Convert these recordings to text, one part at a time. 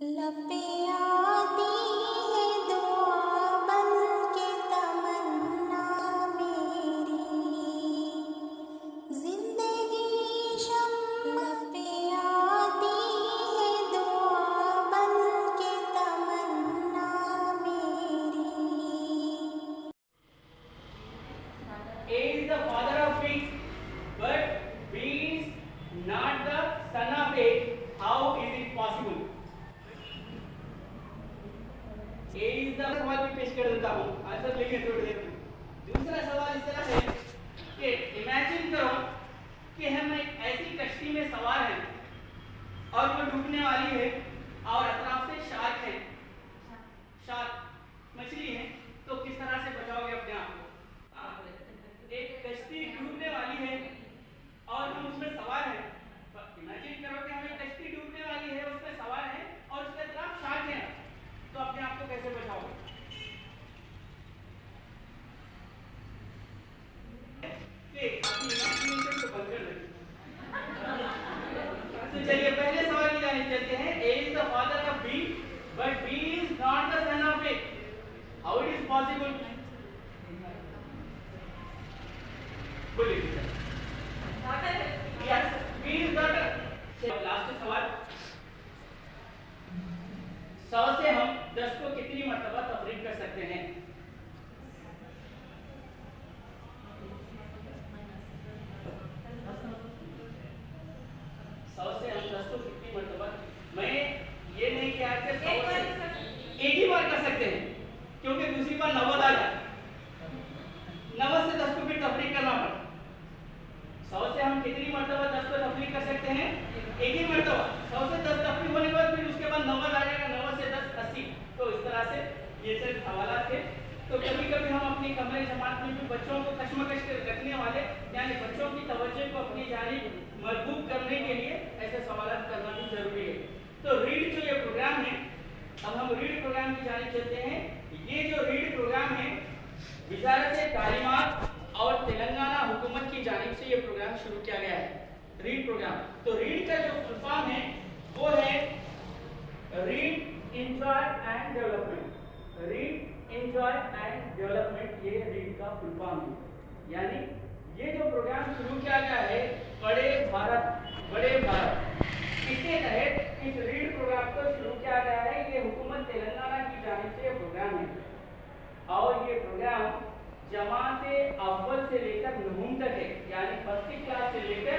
लपे आती है दुआ बन के तमन्ना मेरी जिंदगी शम्मा पे आती है दुआ बन के तमन्ना मेरी। A is the father of B, but B is not the son of A. How is it possible? A is the सवाल भी पेश कर देता हूँ, आंसर लेंगे थोड़ी देर में। दूसरा सवाल इस तरह है कि इमेजिन करो कि हम एक ऐसी कश्ती में सवार हैं और वो डूबने वाली है और अतराफ से शार्क है, शार्क मछली है, तो किस तरह से बचाओगे अपने आप को? एक कश्ती डूबने वाली है और हम उसमें सवार हैं। इमेजिन करो कि हम एक कश्ती डूबने वाली है, उसमें सवार हैं और उसके तरफ शार्क है, तो अपने आप को कैसे बचाओगे? अपनी इमेजिनेशन को बंद कर दें। तो चलिए पहले सवाल की जाने चलते हैं। A is the father of B, but B is not the son of A. How it is possible? बोलिए। Yes, B is daughter. Last सवाल, 100 से हम 10 को कितनी मर्तबा तफरीक कर सकते हैं? 100 से हम 10 को कितनी मर्तबा, मैं ये नहीं कहा कि 100 से एक ही बार कर सकते हैं, क्योंकि दूसरी बार 90 आ जाए, 90 से 10 को फिर तफरीक करना पड़ता। 100 से हम कितनी मर्तबा 10 को तफरीक कर सकते हैं? एक ही मर्तबा। 100 से 10 तफरीक होने के बाद फिर उसके बाद 90 आ जाएगा, 90 से 10 80। तो इस तरह से ये सब सवाल थे। तो कभी कभी हम अपनी कमरे जमात में भी बच्चों को कश्मकश रखने वाले, यानी बच्चों की तवज्जो को अपनी जानिब मरबूब करने के लिए ऐसे सवाल करना भी जरूरी है। तो रीड जो ये प्रोग्राम है, अब हम रीड प्रोग्राम की जानिब चलते हैं। ये जो रीड प्रोग्राम है, वज़ारत तालीमात और तेलंगाना हुकूमत की जानिब से ये प्रोग्राम शुरू किया गया है, रीड प्रोग्राम। तो रीड का जो फुल फॉर्म है वो है read, enjoy and development. Read, enjoy and development, ये रीड का फुल फॉर्म है। यानी ये जो प्रोग्राम शुरू किया गया है बड़े भारत, बड़े भारत, इसके तहत इस रीड प्रोग्राम को शुरू किया गया है। ये हुकूमत तेलंगाना की जानिब से प्रोग्राम है और ये प्रोग्राम जमाते अव्वल से लेकर नवम तक है, यानी फर्स्ट क्लास से लेकर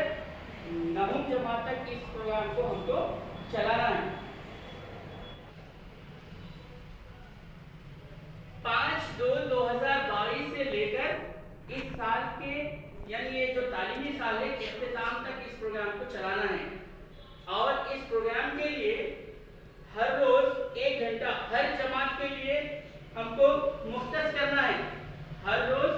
नवम जमात तक इस प्रोग्राम को हमको चलाना है। 5/2/2022 से लेकर इस साल के, यानी ये जो तालीमी साल है, इख्तिताम तक इस प्रोग्राम को चलाना है। और इस प्रोग्राम के लिए हर रोज 1 घंटा हर जमात के लिए हमको मुख्तस करना है। हर रोज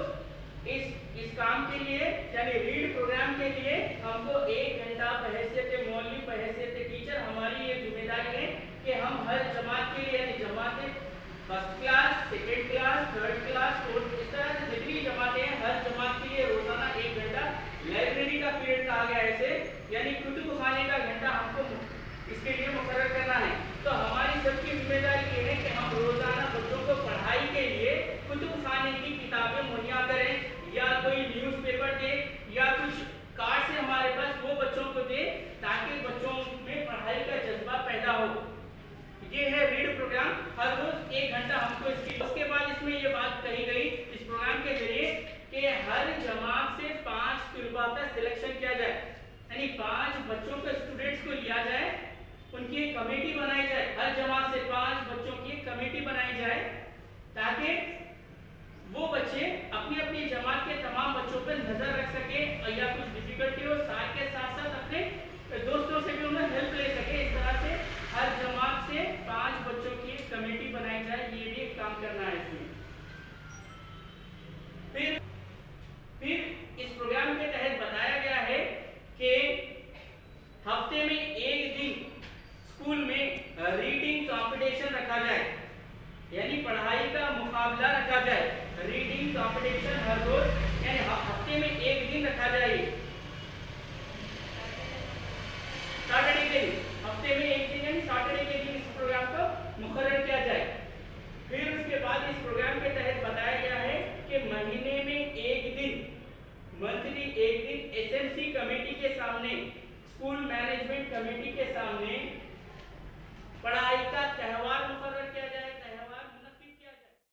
इस काम के लिए, यानी रीड प्रोग्राम के लिए हमको 1 घंटा बहैसियत मौलवी, बहैसियत टीचर, हमारी ये जिम्मेदारी है कि हम हर जमात के लिए, यानी जमात first class, second class, third class, fourth, इस तरह से जितनी जमातें हैं, हर जमात के लिए रोजाना 1 घंटा लाइब्रेरी का पीरियड कहा गया है इसे, यानी कुतुब खाने का घंटा हमको इसके लिए मुकर्रर करना है। तो हमारी सबकी जिम्मेदारी ये है कि हम रोजाना बच्चों को पढ़ाई के लिए कुतुब खाने की किताबें मुहैया करें, या कोई न्यूज़पेपर दे, या कुछ कार्ड से हमारे पास वो बच्चों को दे, ताकि बच्चों में पढ़ाई का जज्बा पैदा हो। ये है रीड प्रोग्राम, हर रोज 1 घंटा हमको इसकी। उसके बाद इसमें ये बात कही गई इस प्रोग्राम के जरिए कि हर जमात से 5 तलबा का सिलेक्शन किया जाए, यानी 5 बच्चों को, स्टूडेंट्स को लिया जाए, उनकी एक कमेटी बनाई जाए। हर जमात से 5 बच्चों की एक कमेटी बनाई जाए, ताकि वो बच्चे अपनी अपनी जमात के तमाम बच्चों पर नजर रख सके, या कुछ डिफिकल्टी हो, साथ के साथ साथ अपने दोस्तों से भी उन्हें हेल्प ले सके। इस तरह से हर जमात से 5 बच्चों की एक कमेटी बनाई जाए, ये भी एक काम करना है इसमें। फिर इस प्रोग्राम के तहत बताया गया है कि हफ्ते में 1 दिन स्कूल में रीडिंग कंपटीशन रखा जाए, यानी पढ़ाई का मुकाबला रखा जाए। रीडिंग कंपटीशन हर रोज, यानी हफ्ते में 1 दिन रखा जाए। सैटरडे के दिन, हफ्ते में 1 दिन यानी सैटरडे के दिन इस प्रोग्राम एक दिन एसएमसी कमेटी के सामने, स्कूल मैनेजमेंट कमेटी के सामने